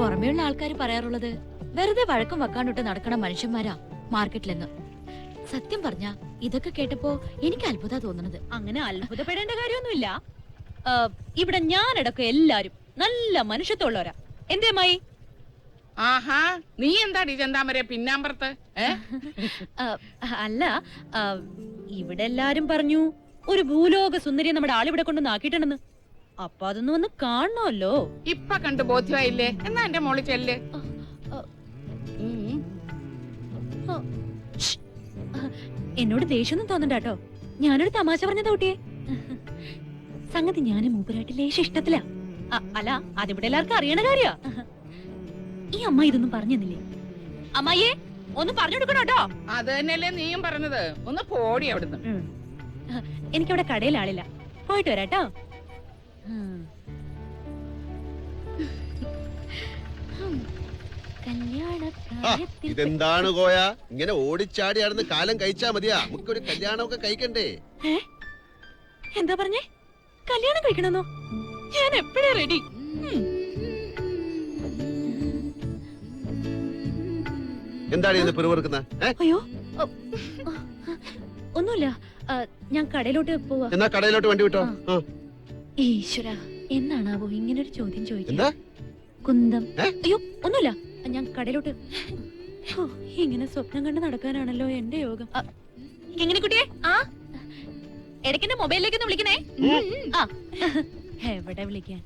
പുറമേയുള്ള ആൾക്കാർ പറയാറുള്ളത് വെറുതെ വഴക്കം വെക്കാണ്ടിട്ട് നടക്കണ മനുഷ്യന്മാരാ മാർക്കറ്റിലെന്ന്. സത്യം പറഞ്ഞ ഇതൊക്കെ കേട്ടപ്പോ എനിക്ക് അത്ഭുത തോന്നുന്നത്. അങ്ങനെ അത്ഭുതപ്പെടേണ്ട കാര്യമൊന്നുമില്ല. ഇവിടെ ഞാനടക്കം എല്ലാരും നല്ല മനുഷ്യത്വമുള്ളവരാ. എന്തേ മായി? ആഹാ, നീ എന്താടി ചെന്താമരെ പിന്നാമ്പറത്ത്? അല്ല, ഇവിടെ എല്ലാരും പറഞ്ഞു ഒരു ഭൂലോക സുന്ദരിയെ നമ്മുടെ ആളിവിടെ കൊണ്ട് നാക്കിയിട്ടുണ്ടെന്ന്. അപ്പൊ അതൊന്നും ഒന്ന് കാണണമല്ലോ. ഇപ്പൊ കണ്ടു ബോധ്യമായില്ലേ? എന്നാ എന്റെ മോളി ചെല്ല്. എന്നോട് ദേഷ്യമൊന്നും തോന്നണ്ട കേട്ടോ. ഞാനൊരു തമാശ പറഞ്ഞതാ കുട്ടിയെ. സംഗതി ഞാനും മൂപ്പരായിട്ട് ലേശ ഇഷ്ടത്തില. അല്ല, അതിവിടെ എല്ലാവർക്കും അറിയണ കാര്യ. ഈ അമ്മ ഇതൊന്നും പറഞ്ഞെന്നില്ലേ? അമ്മയെ ഒന്ന് പറഞ്ഞു കൊടുക്കണം കേട്ടോ. അത് തന്നെയല്ലേ നീയും പറഞ്ഞത്. ഒന്ന് പോടി അവിടുന്ന്. എനിക്കവിടെ കടയിൽ ആളില്ല, പോയിട്ട് വരാട്ടോ. ഇതെന്താണ് കോയ ഇങ്ങനെ ഓടിച്ചാടി ആടുന്ന കാലം കഴിച്ചാ മതിയാ? നമുക്കൊരു കല്യാണമൊക്കെ കഴിക്കണ്ടേ? എന്താ പറഞ്ഞേ? കല്യാണം കഴിക്കണമെന്നോ? ഞാൻ എപ്പോഴാ റെഡി. എന്താണ് ഇന്ന് പിറുപിറുക്കുന്ന? അയ്യോ, ഒന്നുമില്ല. ഞാൻ കടയിലോട്ട് പോവാ. എന്നാ കടയിലോട്ട് വണ്ടി വിട്ടോ. ഈശ്വര, എന്നാണാവോ ഇങ്ങനൊരു ചോദ്യം ചോദിക്കുക? എന്താ കുന്തം? അയ്യോ, ഒന്നുമില്ല. ഞാൻ കടയിലോട്ട്. ഇങ്ങനെ സ്വപ്നം കണ്ട് നടക്കാനാണല്ലോ എന്റെ യോഗം. എങ്ങനെ കുട്ടിയെ? ഇടയ്ക്കെന്റെ മൊബൈലിലേക്ക് ഒന്ന് വിളിക്കണേ. എവിടെ വിളിക്കാൻ?